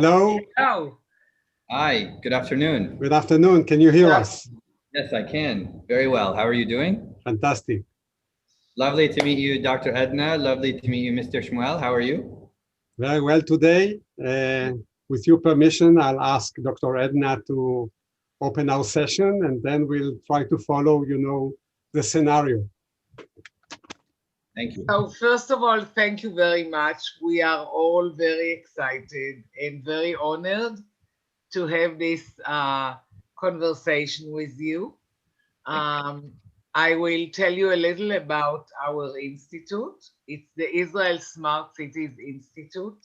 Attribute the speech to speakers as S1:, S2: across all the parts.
S1: Hello.
S2: Hello.
S3: Hi, good afternoon.
S1: Good afternoon. Can you hear us?
S3: Yes, I can. Very well. How are you doing?
S1: Fantastic.
S3: Lovely to meet you, Dr. Edna. Lovely to meet you, Mr. Shmuel. How are you?
S1: Very well today. With your permission, I'll ask Dr. Edna to open our session, and then we'll try to follow, the scenario.
S3: Thank you.
S2: So first of all, thank you very much. We are all very excited and very honored to have this conversation with you. I will tell you a little about our institute. It's the Israel Smart Cities Institute.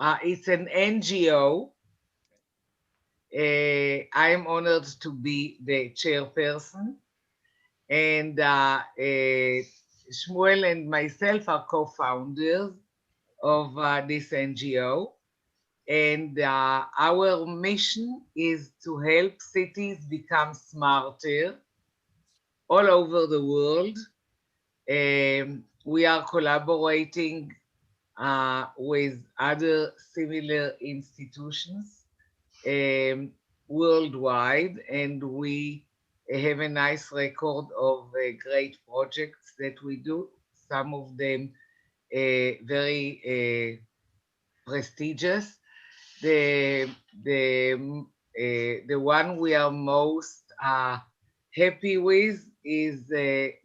S2: It's an NGO. I am honored to be the chairperson, and Shmuel and myself are co-founders of this NGO. And our mission is to help cities become smarter all over the world. We are collaborating with other similar institutions worldwide, and we have a nice record of great projects that we do, some of them very prestigious. The one we are most happy with is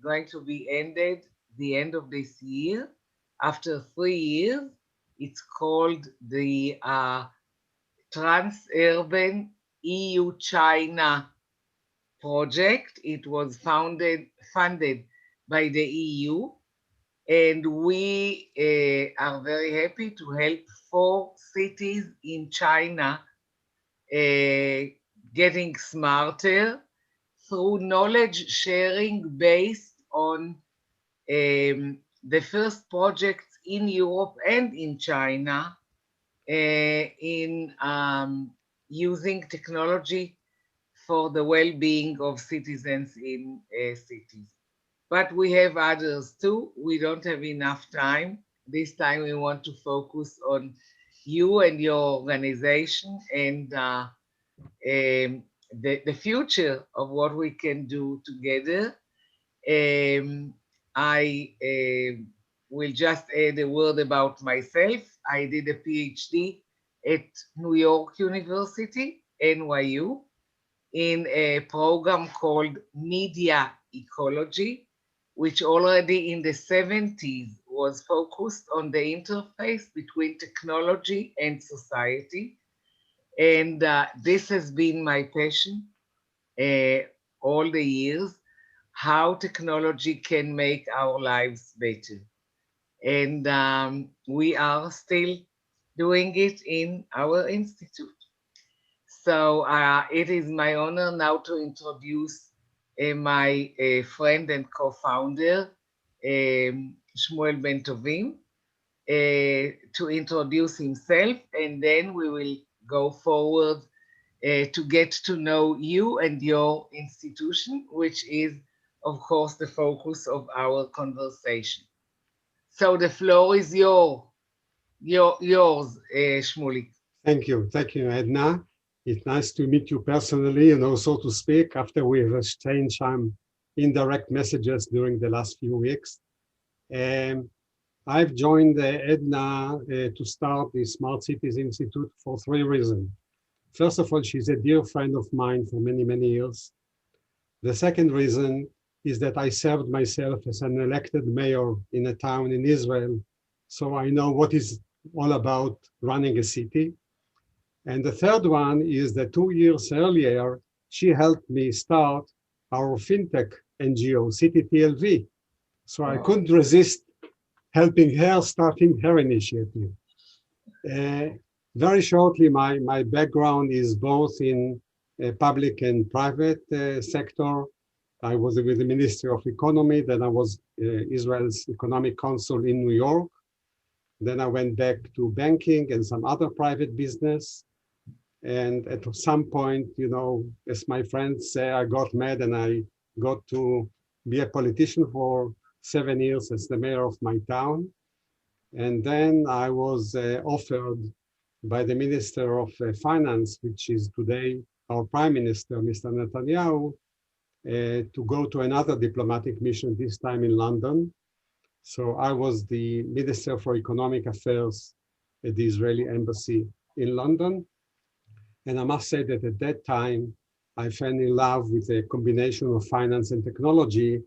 S2: going to be ended the end of this year. After 3 years, it's called the Trans-Urban EU-China project. It was funded by the EU, and we are very happy to help 4 cities in China getting smarter through knowledge sharing based on the first projects in Europe and in China in using technology for the well-being of citizens in cities. But we have others too. We don't have enough time. This time we want to focus on you and your organization and the future of what we can do together. I will just add a word about myself. I did a PhD at New York University, NYU, in a program called Media Ecology, which already in the 70s was focused on the interface between technology and society. And this has been my passion all the years, how technology can make our lives better. And we are still doing it in our institute. So it is my honor now to introduce my friend and co-founder, Shmuel Ben Tovim, to introduce himself, and then we will go forward to get to know you and your institution, which is, of course, the focus of our conversation. So the floor is yours, Shmuel.
S1: Thank you. Thank you, Edna. It's nice to meet you personally and also to speak after we've exchanged some indirect messages during the last few weeks. I've joined Edna to start the Smart Cities Institute for 3 reasons. First of all, she's a dear friend of mine for many, many years. The second reason is that I served myself as an elected mayor in a town in Israel, so I know what it's all about running a city. And the third one is that 2 years earlier, she helped me start our Fintech NGO, CityTLV. So I couldn't resist helping her, starting her initiative. Very shortly, my background is both in public and private sector. I was with the Ministry of Economy, then I was Israel's Economic Council in New York. Then I went back to banking and some other private business. And at some point, as my friends say, I got mad and I got to be a politician for 7 years as the mayor of my town. And then I was offered by the Minister of Finance, which is today our Prime Minister, Mr. Netanyahu, to go to another diplomatic mission, this time in London. So I was the Minister for Economic Affairs at the Israeli Embassy in London. And I must say that at that time, I fell in love with a combination of finance and technology,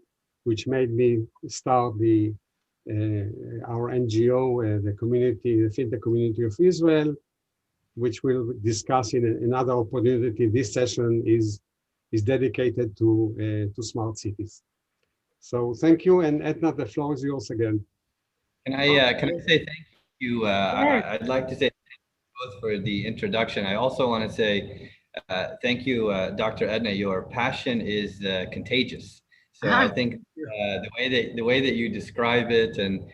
S1: which made me start our NGO, the Fintech Community of Israel, which we'll discuss in another opportunity. This session is dedicated to smart cities. So thank you, and Edna, the floor is yours again.
S3: Can I say thank you? I'd like to say thank you both for the introduction. I also want to say thank you, Dr. Edna. Your passion is contagious. So I think the way that you describe it, and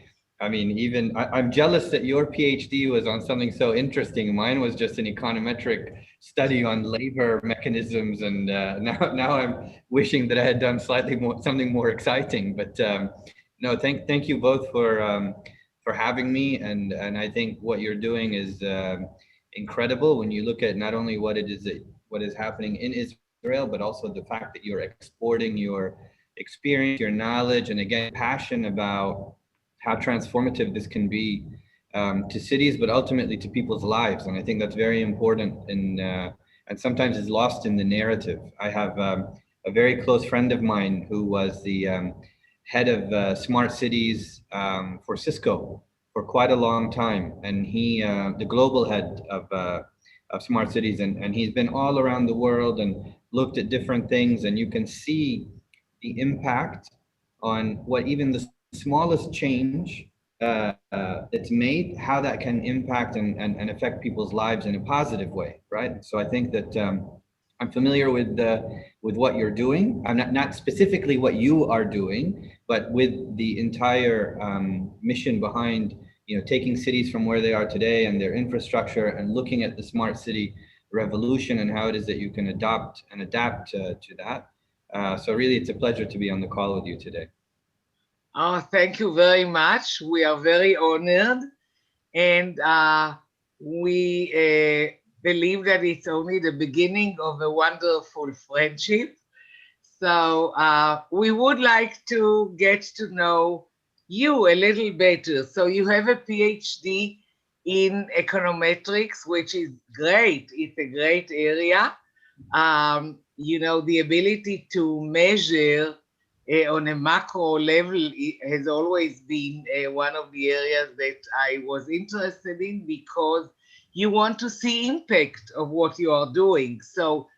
S3: I mean, even I'm jealous that your PhD was on something so interesting. Mine was just an econometric study on labor mechanisms, and now I'm wishing that I had done something more exciting. But no, thank you both for having me, and I think what you're doing is incredible when you look at not only what is happening in Israel, but also the fact that you're exporting your experience, your knowledge, and again, passion about how transformative this can be to cities, but ultimately to people's lives. And I think that's very important and sometimes is lost in the narrative. I have a very close friend of mine who was the head of smart cities for Cisco for quite a long time. And he, the global head of smart cities, and he's been all around the world and looked at different things, and you can see the impact on what even the smallest change that's made, how that can impact and affect people's lives in a positive way, right? So I think that I'm familiar with what you're doing. I'm not specifically what you are doing, but with the entire mission behind, taking cities from where they are today and their infrastructure and looking at the smart city revolution and how it is that you can adopt and adapt to that. So really, it's a pleasure to be on the call with you today.
S2: Oh, thank you very much. We are very honored, and we believe that it's only the beginning of a wonderful friendship. So we would like to get to know you a little better. So you have a PhD in econometrics, which is great. It's a great area. The ability to measure on a macro level has always been one of the areas that I was interested in, because you want to see impact of what you are doing. So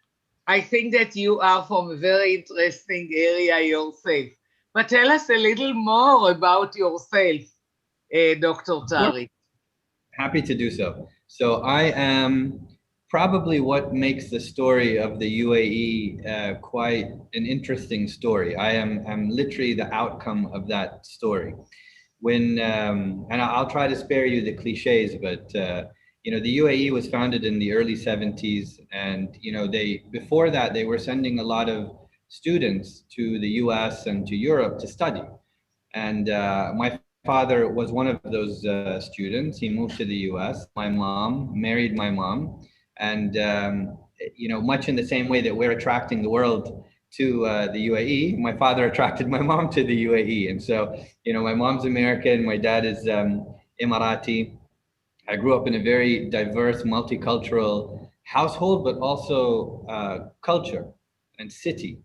S2: I think that you are from a very interesting area yourself. But tell us a little more about yourself, Dr. Tariq.
S3: Happy to do so. So I am probably what makes the story of the UAE quite an interesting story. I'm literally the outcome of that story. When and I'll try to spare you the cliches, but the UAE was founded in the early 70s, and before that they were sending a lot of students to the US and to Europe to study. And my father was one of those students. He moved to the US. My mom married my mom, and much in the same way that we're attracting the world to the UAE, my father attracted my mom to the UAE. And so, my mom's American, my dad is Emirati. I grew up in a very diverse, multicultural household, but also culture and city.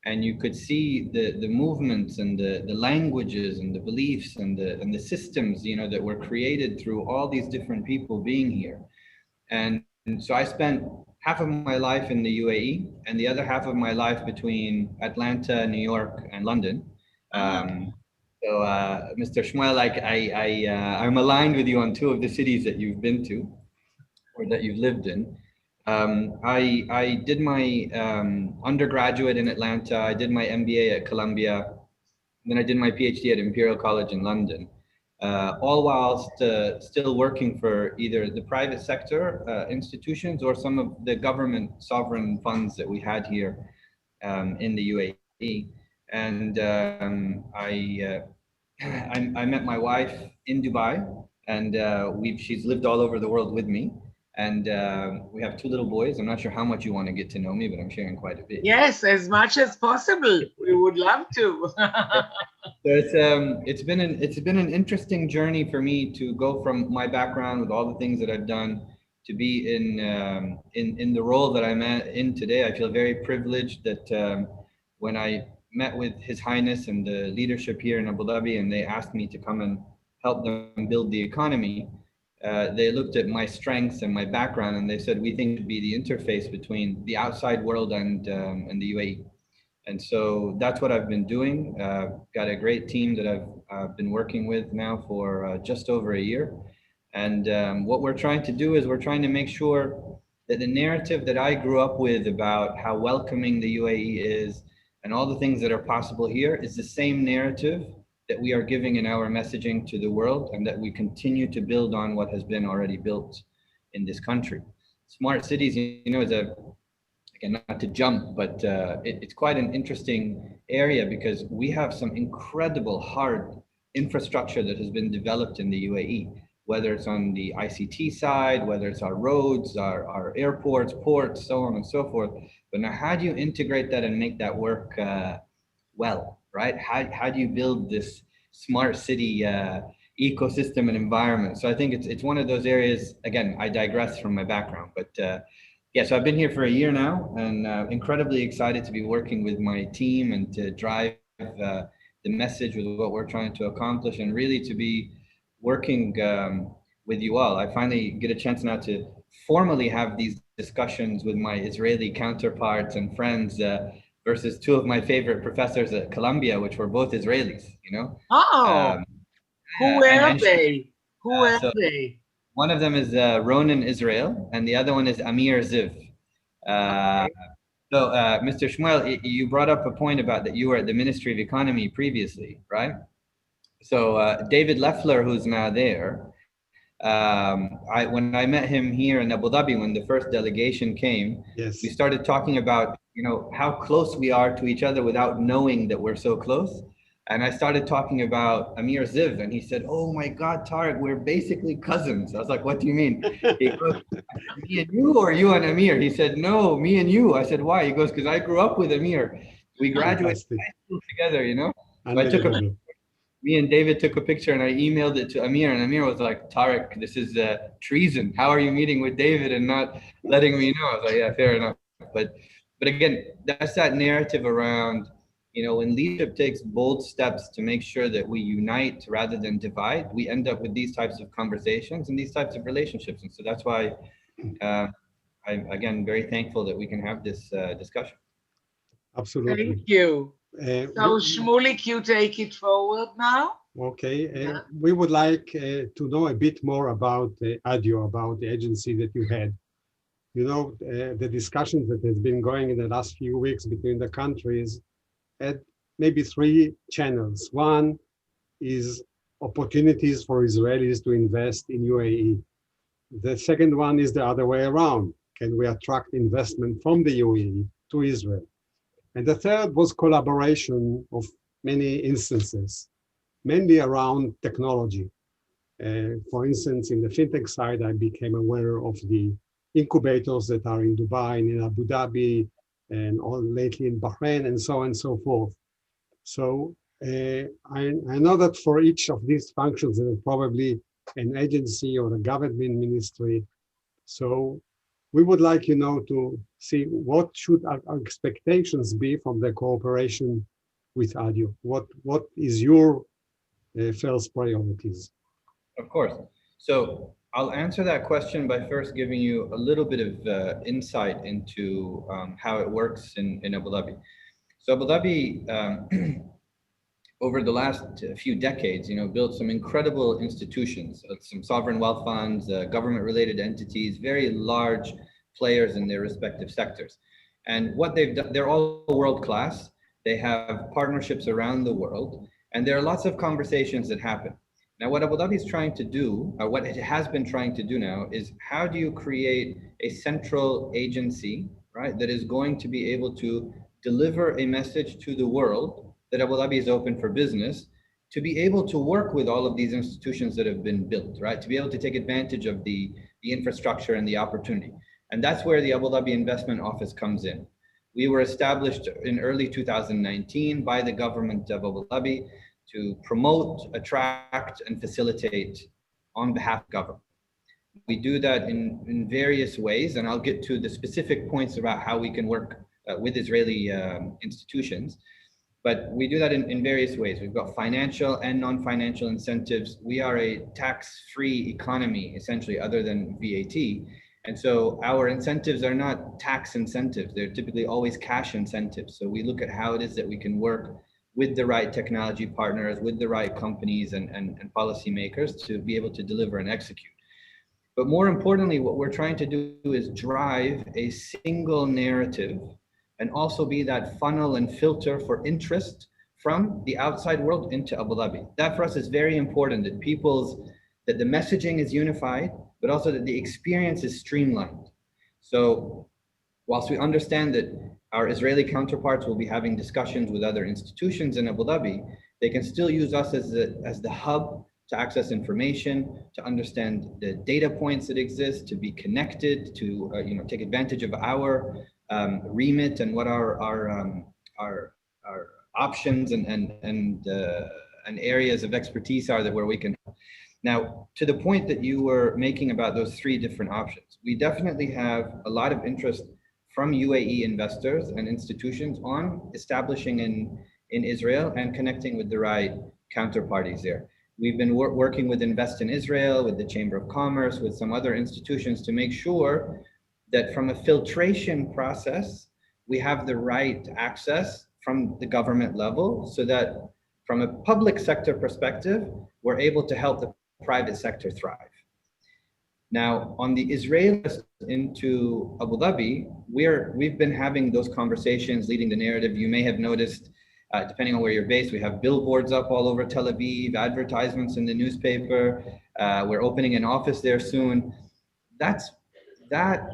S3: And you could see the movements and the languages and the beliefs and the systems, that were created through all these different people being here. And so I spent half of my life in the UAE and the other half of my life between Atlanta, New York, and London. So, Mr. Shmuel, I'm aligned with you on two of the cities that you've been to or that you've lived in. I did my undergraduate in Atlanta. I did my MBA at Columbia. Then I did my PhD at Imperial College in London, all whilst still working for either the private sector institutions or some of the government sovereign funds that we had here in the UAE. And I met my wife in Dubai, and she's lived all over the world with me. And we have two little boys. I'm not sure how much you want to get to know me, but I'm sharing quite a bit.
S2: Yes, as much as possible. We would love to.
S3: So it's been an interesting journey for me to go from my background with all the things that I've done to be in the role that I'm in today. I feel very privileged that when I met with His Highness and the leadership here in Abu Dhabi, and they asked me to come and help them build the economy, they looked at my strengths and my background, and they said we think to be the interface between the outside world and the UAE. And so that's what I've been doing. Got a great team that I've been working with now for just over a year. And what we're trying to do is we're trying to make sure that the narrative that I grew up with about how welcoming the UAE is and all the things that are possible here is the same narrative that we are giving in our messaging to the world, and that we continue to build on what has been already built in this country. Smart cities, is again, not to jump, but it's quite an interesting area because we have some incredible hard infrastructure that has been developed in the UAE, whether it's on the ICT side, whether it's our roads, our airports, ports, so on and so forth. But now, how do you integrate that and make that work well, right? How do you build this smart city ecosystem and environment? So I think it's one of those areas. Again, I digress from my background, but yeah, so I've been here for a year now, and incredibly excited to be working with my team and to drive the message with what we're trying to accomplish, and really to be working with you all. I finally get a chance now to formally have these discussions with my Israeli counterparts and friends versus two of my favorite professors at Columbia, which were both Israelis,
S2: Oh, who were they? Who were
S3: so
S2: they?
S3: one of them is Ronan Israel, and the other one is Amir Ziv.
S2: Okay.
S3: So, Mr. Shmuel, you brought up a point about that you were at the Ministry of Economy previously, right? So, David Leffler, who's now there, when I met him here in Abu Dhabi, when the first delegation came,
S1: Yes.
S3: we started talking about, how close we are to each other without knowing that we're so close. And I started talking about Amir Ziv, and he said, "Oh my God, Tariq, we're basically cousins." I was like, "What do you mean?" He goes, "Me and you, or you and Amir?" He said, "No, me and you." I said, "Why?" He goes, "Because I grew up with Amir. We graduated high school together, So I took me and David took a picture and I emailed it to Amir, and Amir was like, "Tariq, this is treason. How are you meeting with David and not letting me know?" I was like, "Yeah, fair enough." But again, that's that narrative around, when leadership takes bold steps to make sure that we unite rather than divide, we end up with these types of conversations and these types of relationships. And so that's why I'm, again, very thankful that we can have this discussion.
S1: Absolutely.
S2: Thank you. So, Shmulik, you take it forward now.
S1: Okay. We would like to know a bit more about ADIO, about the agency that you had. The discussions that has been going in the last few weeks between the countries had maybe three channels. One is opportunities for Israelis to invest in UAE. The second one is the other way around. Can we attract investment from the UAE to Israel? And the third was collaboration of many instances, mainly around technology. For instance, in the Fintech side, I became aware of the incubators that are in Dubai and in Abu Dhabi and all lately in Bahrain and so on and so forth. So I know that for each of these functions, there's probably an agency or a government ministry. So we would like, to see what should our expectations be from the cooperation with ADIO. What is your first priorities?
S3: Of course. So I'll answer that question by first giving you a little bit of insight into how it works in Abu Dhabi. So Abu Dhabi, over the last few decades, built some incredible institutions, some sovereign wealth funds, government-related entities, very large players in their respective sectors. And what they've done, they're all world-class. They have partnerships around the world, and there are lots of conversations that happen. Now, what Abu Dhabi is trying to do, or what it has been trying to do now, is how do you create a central agency, right, that is going to be able to deliver a message to the world that Abu Dhabi is open for business, to be able to work with all of these institutions that have been built, right? To be able to take advantage of the infrastructure and the opportunity. And that's where the Abu Dhabi Investment Office comes in. We were established in early 2019 by the government of Abu Dhabi to promote, attract, and facilitate on behalf of government. We do that in various ways, and I'll get to the specific points about how we can work with Israeli institutions. But we do that in various ways. We've got financial and non-financial incentives. We are a tax-free economy, essentially, other than VAT. And so our incentives are not tax incentives. They're typically always cash incentives. So we look at how it is that we can work with the right technology partners, with the right companies and policymakers to be able to deliver and execute. But more importantly, what we're trying to do is drive a single narrative and also be that funnel and filter for interest from the outside world into Abu Dhabi. That for us is very important, that the messaging is unified, but also that the experience is streamlined. So whilst we understand that our Israeli counterparts will be having discussions with other institutions in Abu Dhabi, they can still use us as the hub to access information, to understand the data points that exist, to be connected, to take advantage of our remit and what our options and areas of expertise are where we can. Now, to the point that you were making about those three different options, we definitely have a lot of interest from UAE investors and institutions on establishing in Israel and connecting with the right counterparties there. We've been working with Invest in Israel, with the Chamber of Commerce, with some other institutions to make sure that from a filtration process, we have the right access from the government level so that from a public sector perspective, we're able to help the private sector thrive. Now, on the Israeli into Abu Dhabi, we've been having those conversations, leading the narrative. You may have noticed, depending on where you're based, we have billboards up all over Tel Aviv, advertisements in the newspaper. We're opening an office there soon.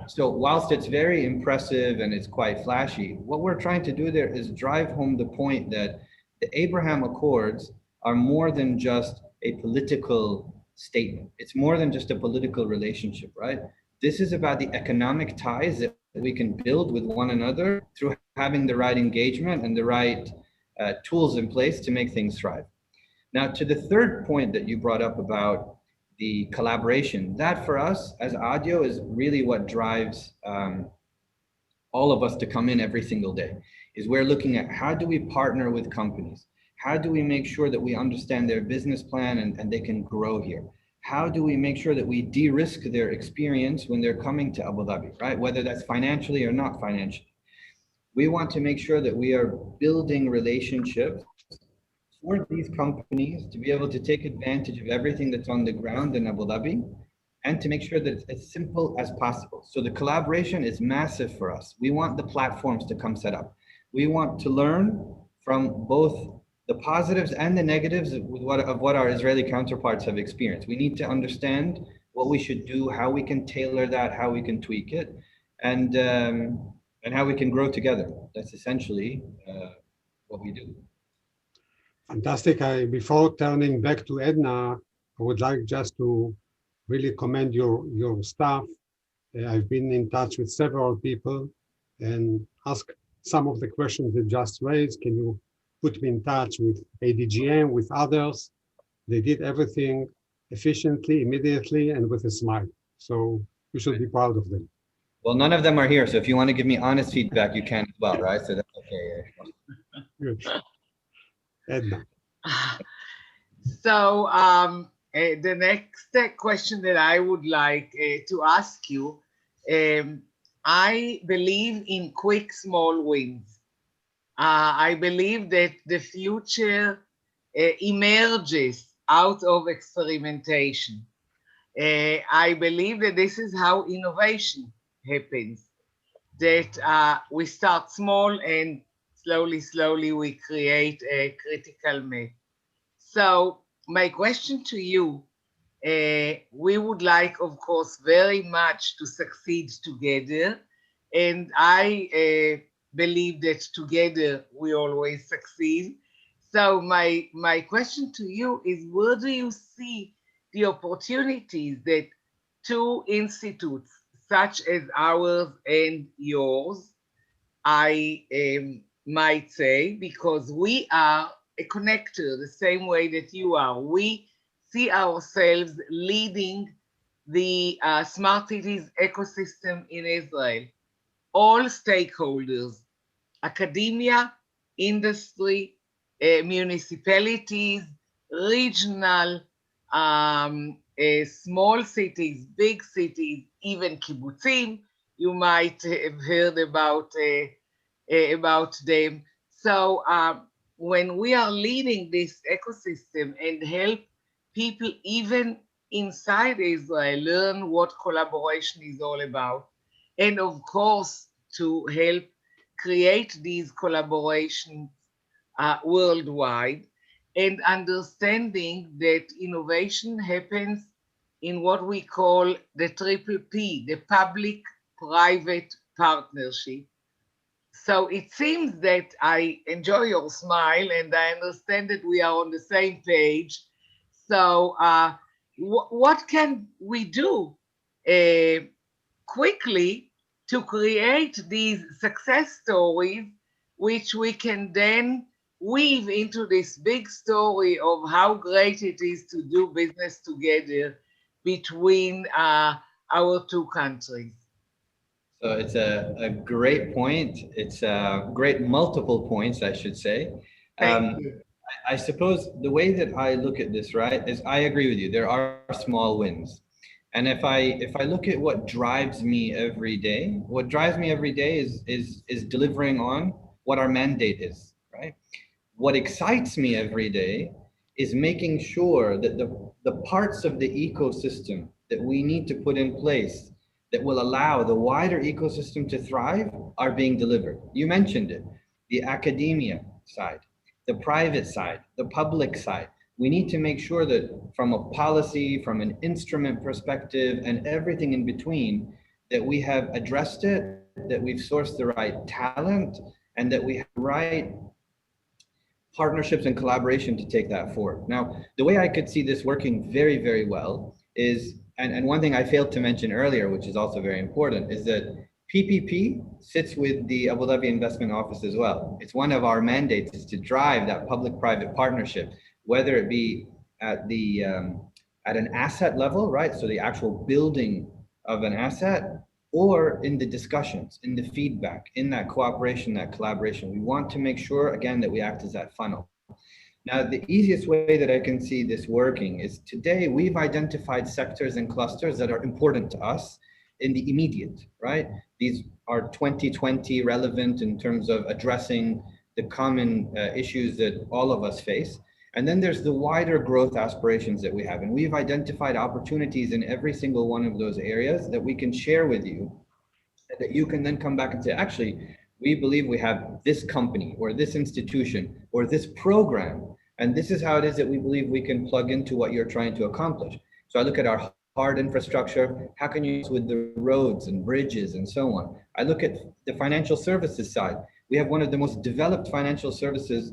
S3: So whilst it's very impressive and it's quite flashy, what we're trying to do there is drive home the point that the Abraham Accords are more than just a political statement. It's more than just a political relationship, right? This is about the economic ties that we can build with one another through having the right engagement and the right tools in place to make things thrive. Now, to the third point that you brought up about the collaboration, that for us as audio is really what drives all of us to come in every single day, is we're looking at how do we partner with companies? How do we make sure that we understand their business plan and they can grow here? How do we make sure that we de-risk their experience when they're coming to Abu Dhabi, right? Whether that's financially or not financially. We want to make sure that we are building relationships for these companies to be able to take advantage of everything that's on the ground in Abu Dhabi and to make sure that it's as simple as possible. So the collaboration is massive for us. We want the platforms to come set up. We want to learn from both the positives and the negatives of what our Israeli counterparts have experienced. We need to understand what we should do, how we can tailor that, how we can tweak it, and how we can grow together. That's essentially what we do.
S1: Fantastic. Before turning back to Edna, I would like just to really commend your staff. I've been in touch with several people and ask some of the questions you just raised. Can you put me in touch with ADGM, with others? They did everything efficiently, immediately, and with a smile. So you should be proud of them.
S3: Well, none of them are here. So if you want to give me honest feedback, you can as well, right? So that's okay.
S1: Good. Edna.
S2: So the next question that I would like to ask you, I believe in quick, small wins. I believe that the future emerges out of experimentation. I believe that this is how innovation happens, that we start small and slowly we create a critical mass. So my question to you, we would like, of course, very much to succeed together. And I believe that together we always succeed. So my question to you is, where do you see the opportunities that two institutes such as ours and yours, I might say, because we are a connector the same way that you are. We see ourselves leading the smart cities ecosystem in Israel. All stakeholders, academia, industry, municipalities, regional, small cities, big cities, even kibbutzim. You might have heard about them. So when we are leading this ecosystem and help people even inside Israel learn what collaboration is all about, and of course to help create these collaborations worldwide, and understanding that innovation happens in what we call the triple P, the public-private partnership. So it seems that I enjoy your smile and I understand that we are on the same page. So what can we do quickly to create these success stories, which we can then weave into this big story of how great it is to do business together between our two countries?
S3: So it's a great point. It's a great multiple points, I should say.
S2: Thank you.
S3: I suppose the way that I look at this, right, is I agree with you. There are small wins. And if I look at what drives me every day, what drives me every day is delivering on what our mandate is, right? What excites me every day is making sure that the parts of the ecosystem that we need to put in place that will allow the wider ecosystem to thrive are being delivered. You mentioned it, the academia side, the private side, the public side. We need to make sure that from a policy, from an instrument perspective, and everything in between, that we have addressed it, that we've sourced the right talent, and that we have the right partnerships and collaboration to take that forward. Now, the way I could see this working very, very well is, and one thing I failed to mention earlier, which is also very important, is that PPP sits with the Abu Dhabi Investment Office as well. It's one of our mandates is to drive that public-private partnership, whether it be at the at an asset level, right? So the actual building of an asset, or in the discussions, in the feedback, in that cooperation, that collaboration. We want to make sure, again, that we act as that funnel. Now, the easiest way that I can see this working is today we've identified sectors and clusters that are important to us in the immediate, right? These are 2020 relevant in terms of addressing the common issues that all of us face. And then there's the wider growth aspirations that we have. And we've identified opportunities in every single one of those areas that we can share with you, that you can then come back and say, actually, we believe we have this company or this institution or this program. And this is how it is that we believe we can plug into what you're trying to accomplish. So I look at our hard infrastructure. How can you use with the roads and bridges and so on? I look at the financial services side. We have one of the most developed financial services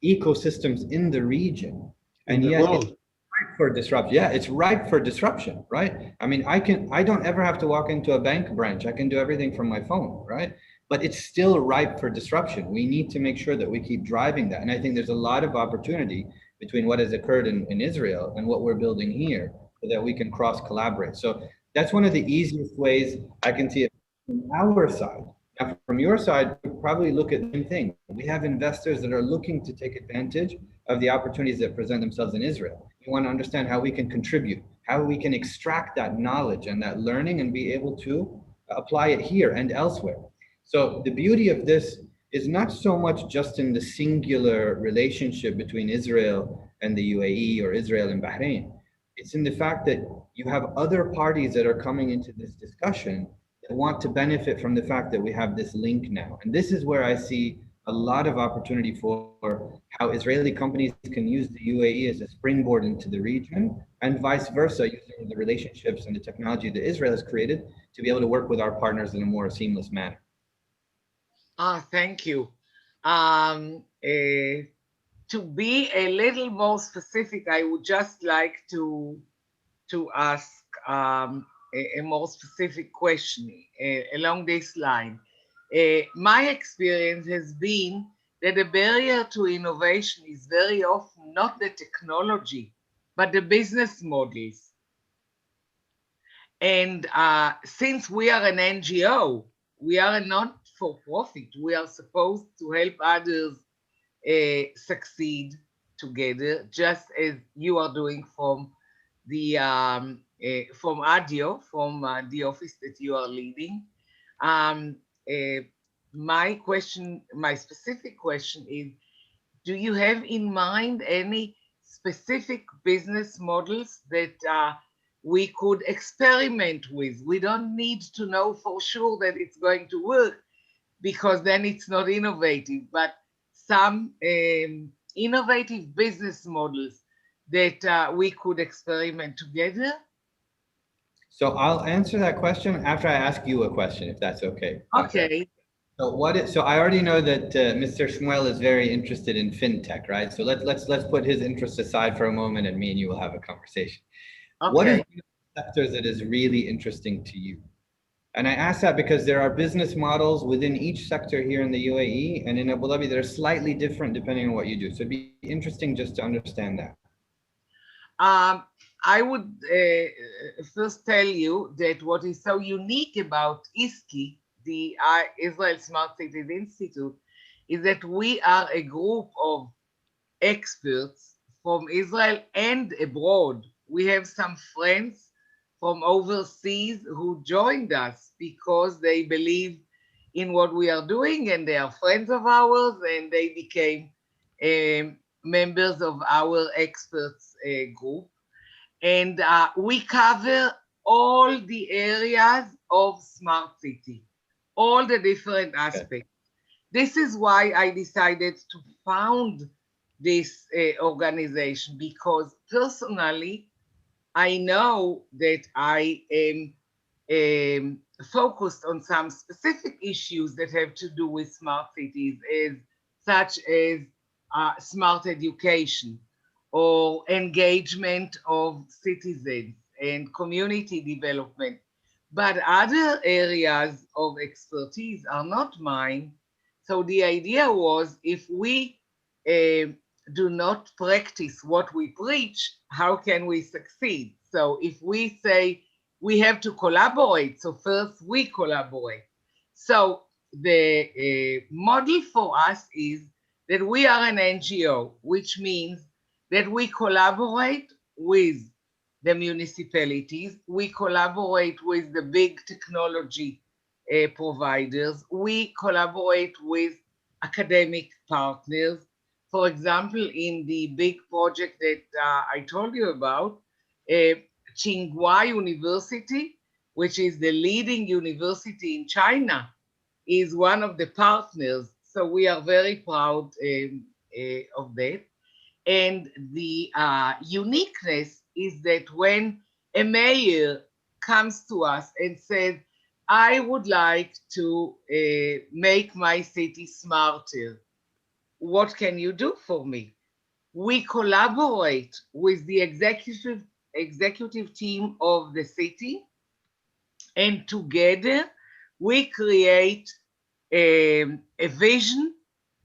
S3: ecosystems in the region, and yet it's ripe for disruption. Yeah, it's ripe for disruption, right? I mean, I don't ever have to walk into a bank branch. I can do everything from my phone, right? But it's still ripe for disruption. We need to make sure that we keep driving that. And I think there's a lot of opportunity between what has occurred in Israel and what we're building here so that we can cross collaborate. So that's one of the easiest ways I can see it from our side. Now, from your side, we probably look at the same thing. We have investors that are looking to take advantage of the opportunities that present themselves in Israel. We want to understand how we can contribute, how we can extract that knowledge and that learning and be able to apply it here and elsewhere. So the beauty of this is not so much just in the singular relationship between Israel and the UAE or Israel and Bahrain. It's in the fact that you have other parties that are coming into this discussion that want to benefit from the fact that we have this link now. And this is where I see a lot of opportunity for how Israeli companies can use the UAE as a springboard into the region, and vice versa, using the relationships and the technology that Israel has created to be able to work with our partners in a more seamless manner.
S2: Thank you. To be a little more specific, I would just like to ask a more specific question along this line. My experience has been that the barrier to innovation is very often not the technology, but the business models. And since we are an NGO, we are a not-for-profit, we are supposed to help others succeed together, just as you are doing from the from ADIO, from the office that you are leading. My question, my specific question is, do you have in mind any specific business models that we could experiment with? We don't need to know for sure that it's going to work, because then it's not innovative, but some innovative business models that we could experiment together?
S3: So I'll answer that question after I ask you a question, if that's okay.
S2: Okay.
S3: So I already know that Mr. Shmuel is very interested in fintech, right? So let's put his interests aside for a moment, and me and you will have a conversation.
S2: Okay.
S3: What is the sector that is really interesting to you? And I ask that because there are business models within each sector here in the UAE and in Abu Dhabi that are slightly different depending on what you do. So it'd be interesting just to understand that.
S2: I would first tell you that what is so unique about ISKI, the Israel Smart Cities Institute, is that we are a group of experts from Israel and abroad. We have some friends from overseas who joined us because they believe in what we are doing, and they are friends of ours, and they became members of our experts group. And we cover all the areas of smart city, all the different aspects. This is why I decided to found this organization, because personally, I know that I am focused on some specific issues that have to do with smart cities, such as smart education or engagement of citizens and community development. But other areas of expertise are not mine. So the idea was, if we do not practice what we preach, how can we succeed? So if we say we have to collaborate, so first we collaborate. So the model for us is that we are an NGO, which means that we collaborate with the municipalities, we collaborate with the big technology providers, we collaborate with academic partners. For example, in the big project that I told you about, Tsinghua University, which is the leading university in China, is one of the partners. So we are very proud of that. And the uniqueness is that when a mayor comes to us and says, I would like to make my city smarter, what can you do for me? We collaborate with the executive team of the city, and together we create a vision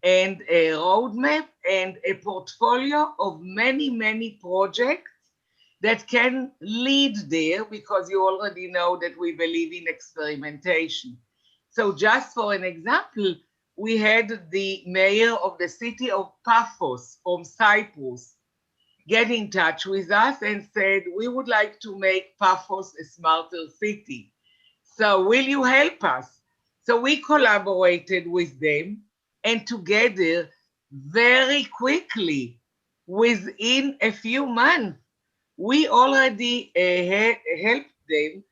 S2: and a roadmap and a portfolio of many, many projects that can lead there, because you already know that we believe in experimentation. So just for an example, we had the mayor of the city of Paphos from Cyprus get in touch with us and said, we would like to make Paphos a smarter city. So will you help us? So we collaborated with them, and together, very quickly, within a few months, we already helped them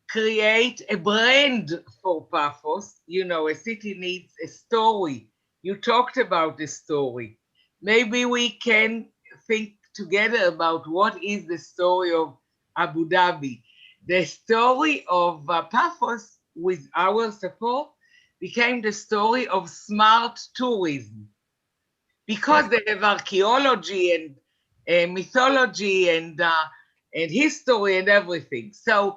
S2: create a brand for Paphos. You know, a city needs a story. You talked about the story. Maybe we can think together about what is the story of Abu Dhabi. The story of Paphos, with our support, became the story of smart tourism, because they have archaeology and mythology and history and everything. So,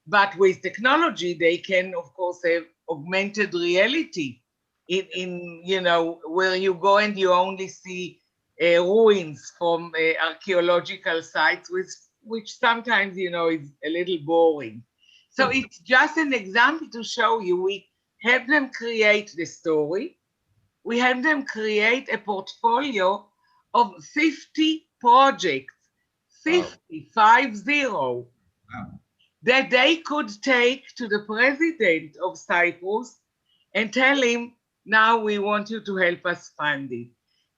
S2: but with technology, they can, of course, have augmented reality in you know, where you go and you only see ruins from archaeological sites, which sometimes, you know, is a little boring. So it's just an example to show you, we have them create the story, we have them create a portfolio of 50 projects, 50, 50,
S3: Wow.
S2: that they could take to the president of Cyprus and tell him, now we want you to help us fund it.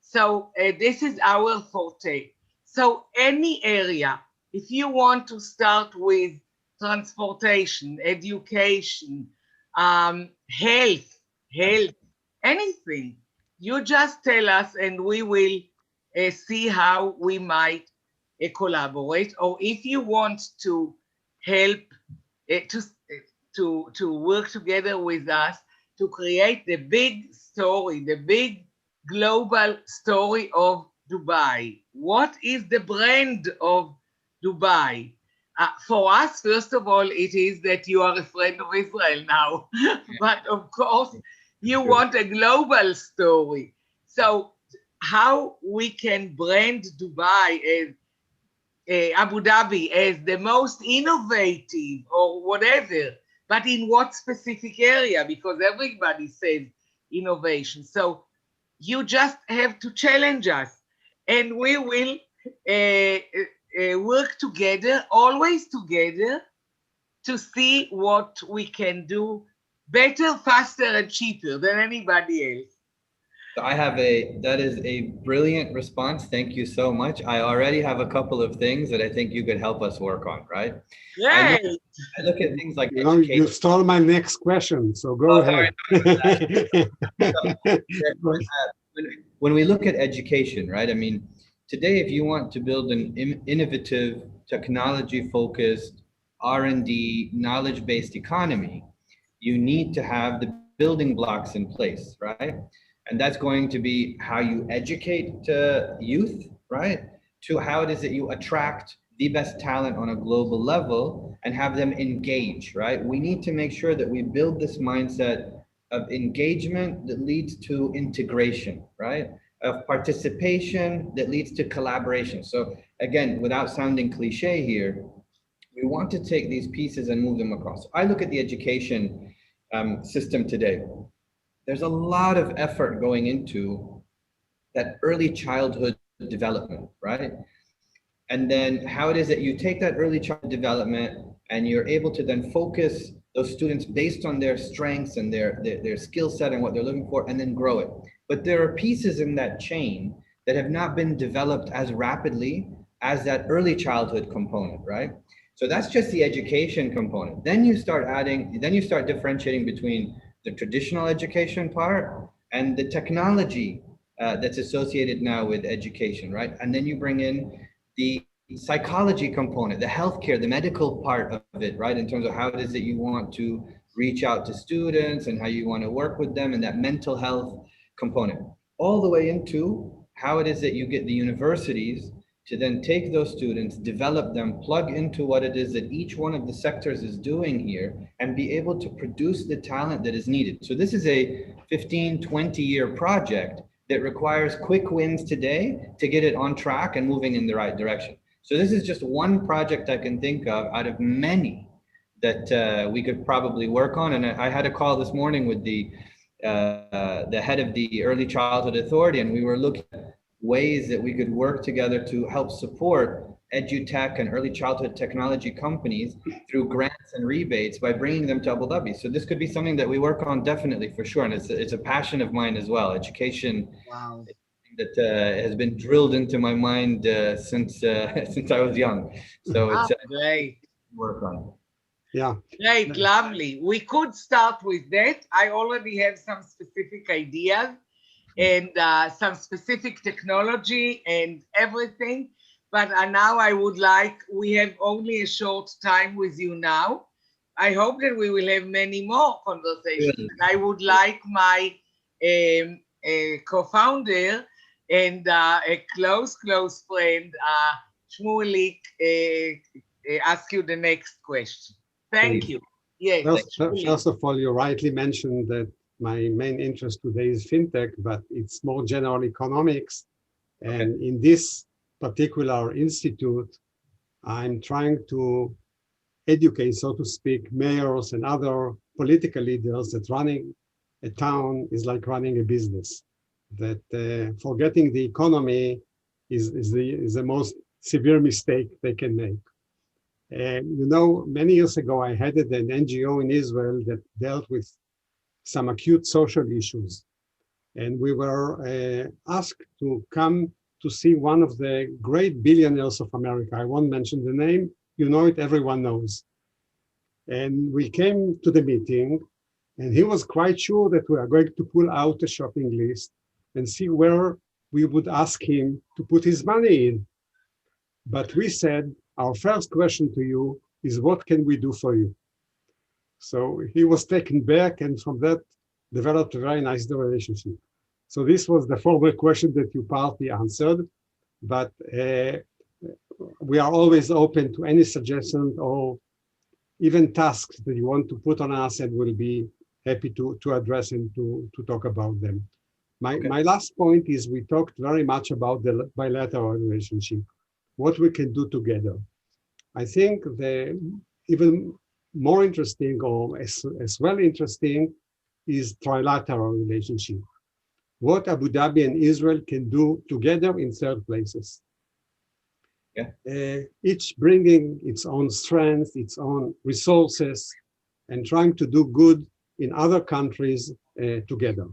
S2: So this is our forte. So any area, if you want to start with transportation, education, health, anything, you just tell us and we will see how we might collaborate. Or if you want to help to work together with us to create the big story, the big global story of Dubai. What is the brand of Dubai? For us, first of all, it is that you are a friend of Israel now. But of course, you want a global story. So how we can brand Dubai as Abu Dhabi as the most innovative or whatever, but in what specific area? Because everybody says innovation. So you just have to challenge us, and we will work together, always together, to see what we can do better, faster, and cheaper than anybody else.
S3: So that is a brilliant response. Thank you so much. I already have a couple of things that I think you could help us work on, right? I
S2: Great.
S3: look at things like
S1: You know, you
S3: education.
S1: stole my next question, so go ahead.
S3: When we look at education, right? I mean, today, if you want to build an innovative, technology-focused, R&D, knowledge-based economy, you need to have the building blocks in place, right? And that's going to be how you educate youth, right? To how it is that you attract the best talent on a global level and have them engage, right? We need to make sure that we build this mindset of engagement that leads to integration, right? Of participation that leads to collaboration. So again, without sounding cliche here, we want to take these pieces and move them across. I look at the education system today. There's a lot of effort going into that early childhood development, right? And then how it is that you take that early childhood development and you're able to then focus those students based on their strengths and their skill set and what they're looking for, and then grow it. But there are pieces in that chain that have not been developed as rapidly as that early childhood component, right? So that's just the education component. Then you start differentiating between the traditional education part and the technology that's associated now with education, right? And then you bring in the psychology component, the healthcare, the medical part of it, right? In terms of how it is that you want to reach out to students and how you want to work with them, and that mental health component, all the way into how it is that you get the universities to then take those students, develop them, plug into what it is that each one of the sectors is doing here, and be able to produce the talent that is needed. So this is a 15, 20-year project that requires quick wins today to get it on track and moving in the right direction. So this is just one project I can think of out of many that we could probably work on. And I had a call this morning with the head of the Early Childhood Authority, and we were looking at ways that we could work together to help support edutech and early childhood technology companies through grants and rebates by bringing them to Abu Dhabi. So this could be something that we work on definitely, for sure. And it's a passion of mine as well. Education,
S2: Wow.
S3: that has been drilled into my mind since I was young. So it's
S2: Great.
S3: work on.
S1: Yeah.
S2: Great, lovely. We could start with that. I already have some specific ideas and some specific technology and everything. But now I would like, we have only a short time with you now. I hope that we will have many more conversations. And I would like my co-founder and a close friend, Shmuel, ask you the next question. Thank you. Yes.
S1: First of all, you rightly mentioned that my main interest today is fintech, but it's more general economics. And in this particular institute, I'm trying to educate, so to speak, mayors and other political leaders that running a town is like running a business, that forgetting the economy is the most severe mistake they can make. You know, many years ago, I headed an NGO in Israel that dealt with some acute social issues. And we were asked to come to see one of the great billionaires of America. I won't mention the name, you know it, everyone knows. And we came to the meeting, and he was quite sure that we are going to pull out a shopping list and see where we would ask him to put his money in. But we said, our first question to you is, what can we do for you? So he was taken back, and from that developed a very nice relationship. So this was the formal question that you partly answered, but we are always open to any suggestion or even tasks that you want to put on us, and we'll be happy to address and to talk about them. My last point is we talked very much about the bilateral relationship, what we can do together. I think the even more interesting, or as well interesting, is trilateral relationship. What Abu Dhabi and Israel can do together in third places. Each bringing its own strength, its own resources, and trying to do good in other countries together.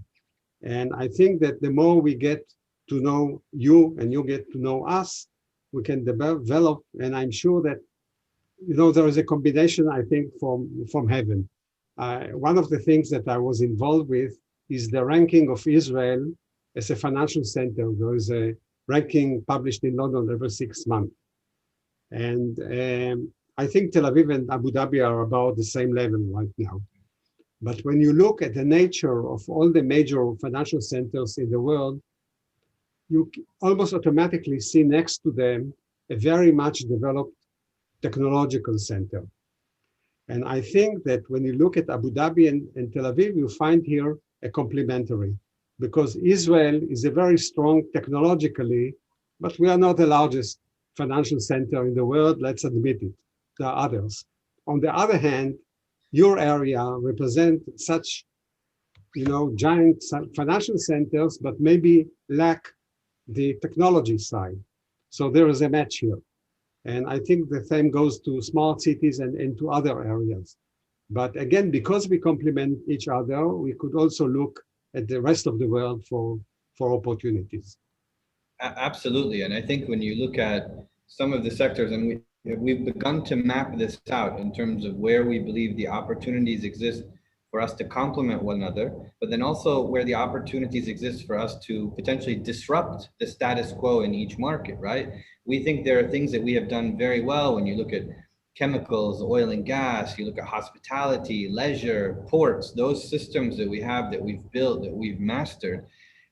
S1: And I think that the more we get to know you and you get to know us, we can develop, and I'm sure that, you know, there is a combination, I think, from heaven. One of the things that I was involved with is the ranking of Israel as a financial center. There is a ranking published in London every 6 months. And I think Tel Aviv and Abu Dhabi are about the same level right now. But when you look at the nature of all the major financial centers in the world, you almost automatically see next to them a very much developed technological center. And I think that when you look at Abu Dhabi and Tel Aviv, you find here a complementary, because Israel is a very strong technologically, but we are not the largest financial center in the world, let's admit it. There are others. On the other hand, your area represents such, you know, giant financial centers, but maybe lack the technology side. So there is a match here. And I think the same goes to smart cities and to other areas. But again, because we complement each other, we could also look at the rest of the world for opportunities.
S3: Absolutely. And I think when you look at some of the sectors, and we've begun to map this out in terms of where we believe the opportunities exist for us to complement one another, but then also where the opportunities exist for us to potentially disrupt the status quo in each market, right? We think there are things that we have done very well when you look at chemicals, oil and gas, you look at hospitality, leisure, ports, those systems that we have, that we've built, that we've mastered.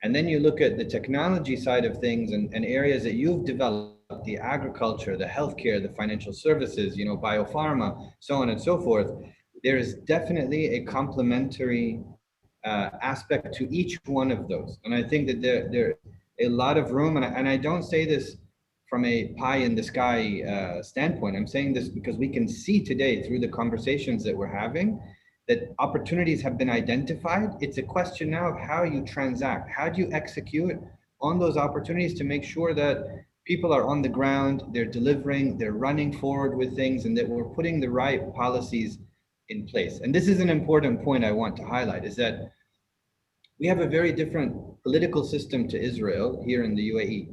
S3: And then you look at the technology side of things and areas that you've developed, the agriculture, the healthcare, the financial services, you know, biopharma, so on and so forth. There is definitely a complementary aspect to each one of those. And I think that there a lot of room, and I don't say this from a pie in the sky standpoint. I'm saying this because we can see today through the conversations that we're having that opportunities have been identified. It's a question now of how you transact. How do you execute on those opportunities to make sure that people are on the ground, they're delivering, they're running forward with things, and that we're putting the right policies in place. And this is an important point I want to highlight, is that we have a very different political system to Israel here in the UAE.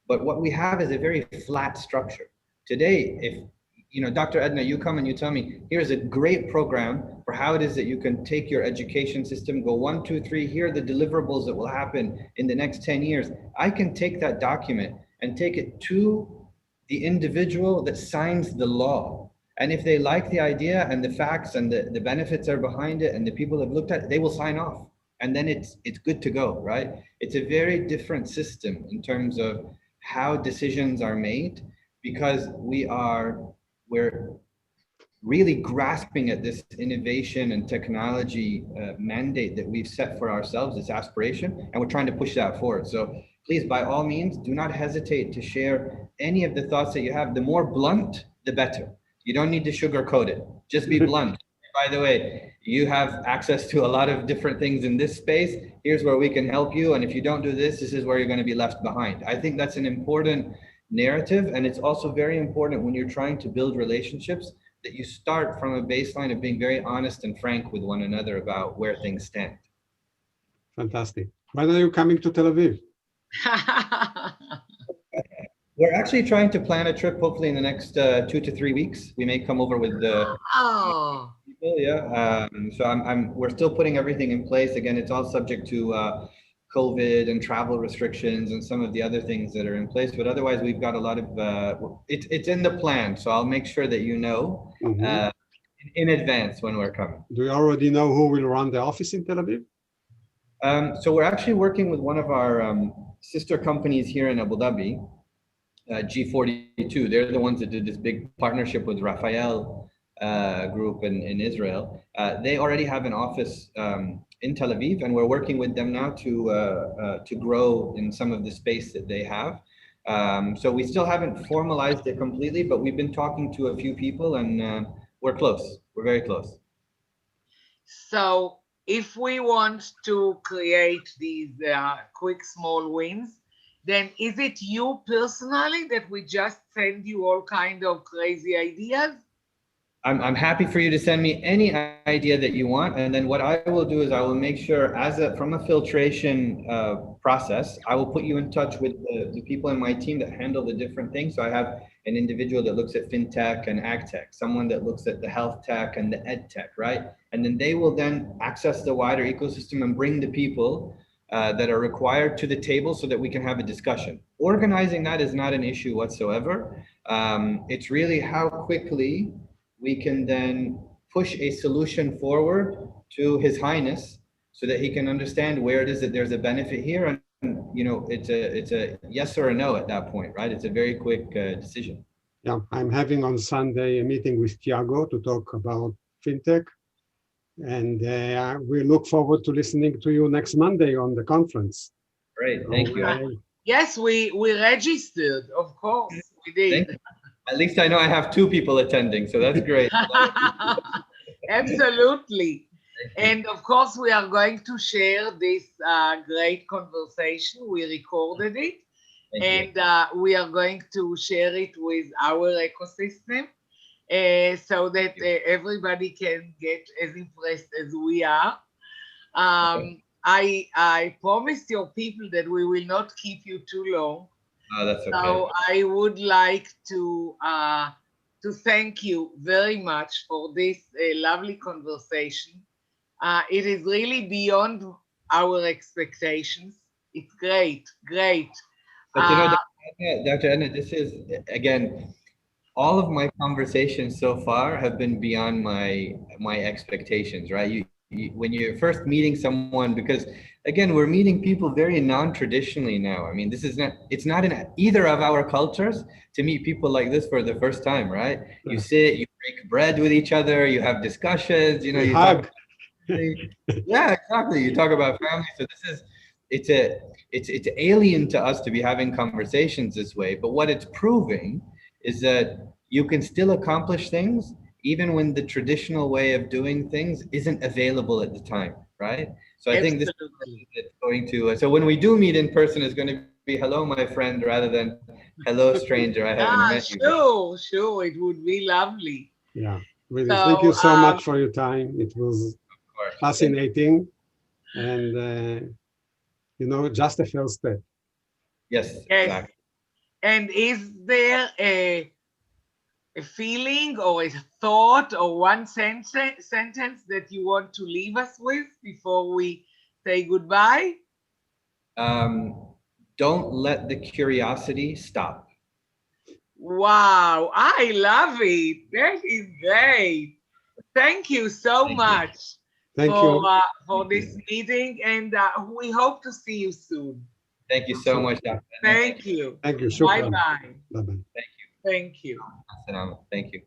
S3: But what we have is a very flat structure. Today, if you know, Dr. Edna, you come and you tell me, here's a great program for how it is that you can take your education system, go 1, 2, 3, here are the deliverables that will happen in the next 10 years. I can take that document and take it to the individual that signs the law. And if they like the idea and the facts and the benefits are behind it and the people have looked at it, they will sign off. And then it's good to go, right? It's a very different system in terms of how decisions are made, because we're really grasping at this innovation and technology mandate that we've set for ourselves, this aspiration, and we're trying to push that forward. So please, by all means, do not hesitate to share any of the thoughts that you have. The more blunt, the better. You don't need to sugarcoat it. Just be blunt. By the way, you have access to a lot of different things in this space. Here's where we can help you. And if you don't do this, this is where you're going to be left behind. I think that's an important narrative. And it's also very important when you're trying to build relationships that you start from a baseline of being very honest and frank with one another about where things stand.
S1: Fantastic. When are you coming to Tel Aviv?
S3: We're actually trying to plan a trip, hopefully in the next 2 to 3 weeks. We may come over with the people, yeah. So we're still putting everything in place. Again, it's all subject to COVID and travel restrictions and some of the other things that are in place. But otherwise, we've got a lot of, it's in the plan. So I'll make sure that you know in advance when we're coming.
S1: Do you already know who will run the office in Tel Aviv?
S3: So we're actually working with one of our sister companies here in Abu Dhabi, G42. They're the ones that did this big partnership with Rafael group in Israel. They already have an office in Tel Aviv, and we're working with them now to grow in some of the space that they have. So we still haven't formalized it completely, but we've been talking to a few people, and we're close. We're very close.
S2: So if we want to create these quick small wins, then is it you personally that we just send you all kind of crazy ideas?
S3: I'm happy for you to send me any idea that you want, and then what I will do is I will make sure, from a filtration process, I will put you in touch with the people in my team that handle the different things. So I have an individual that looks at fintech and ag tech, someone that looks at the health tech and the ed tech, right? And then they will then access the wider ecosystem and bring the people that are required to the table so that we can have a discussion. Organizing that is not an issue whatsoever. It's really how quickly we can then push a solution forward to His Highness so that he can understand where it is that there's a benefit here. And, it's a yes or a no at that point, right? It's a very quick decision.
S1: Yeah, I'm having on Sunday a meeting with Tiago to talk about fintech. And we look forward to listening to you next Monday on the conference.
S3: Great, thank you.
S2: Yes, we registered, of course, we did.
S3: At least I know I have 2 people attending, so that's great.
S2: Absolutely. And of course, we are going to share this great conversation. We recorded it, and we are going to share it with our ecosystem so that everybody can get as impressed as we are. I promised your people that we will not keep you too long.
S3: Oh, that's okay.
S2: So I would like to thank you very much for this lovely conversation. It is really beyond our expectations. It's great, great.
S3: But Dr. Edna, this is, again, all of my conversations so far have been beyond my expectations, right? When you're first meeting someone, because again, we're meeting people very non-traditionally now. I mean, it's not in either of our cultures to meet people like this for the first time, right? You sit, you break bread with each other, you have discussions, you
S1: hug.
S3: Yeah, exactly. You talk about family. So it's alien to us to be having conversations this way. But what it's proving is that you can still accomplish things even when the traditional way of doing things isn't available at the time, right? So I think this is going to, so when we do meet in person, it's going to be hello, my friend, rather than hello, stranger, I haven't met you.
S2: Sure, it would be lovely.
S1: Yeah, really. So, thank you so much for your time. It was fascinating and, just a first step.
S3: Yes, exactly.
S2: And is there a feeling or a thought or one sentence that you want to leave us with before we say goodbye?
S3: Don't let the curiosity stop.
S2: Wow, I love it. That is great. Thank you so much
S1: Thank you.
S2: for this meeting, and we hope to see you soon.
S3: Thank you so much, Dr.
S2: Thank you.
S1: Thank you.
S2: Bye-bye.
S1: Bye-bye.
S3: Thank you.
S2: Thank you.
S3: Thank you.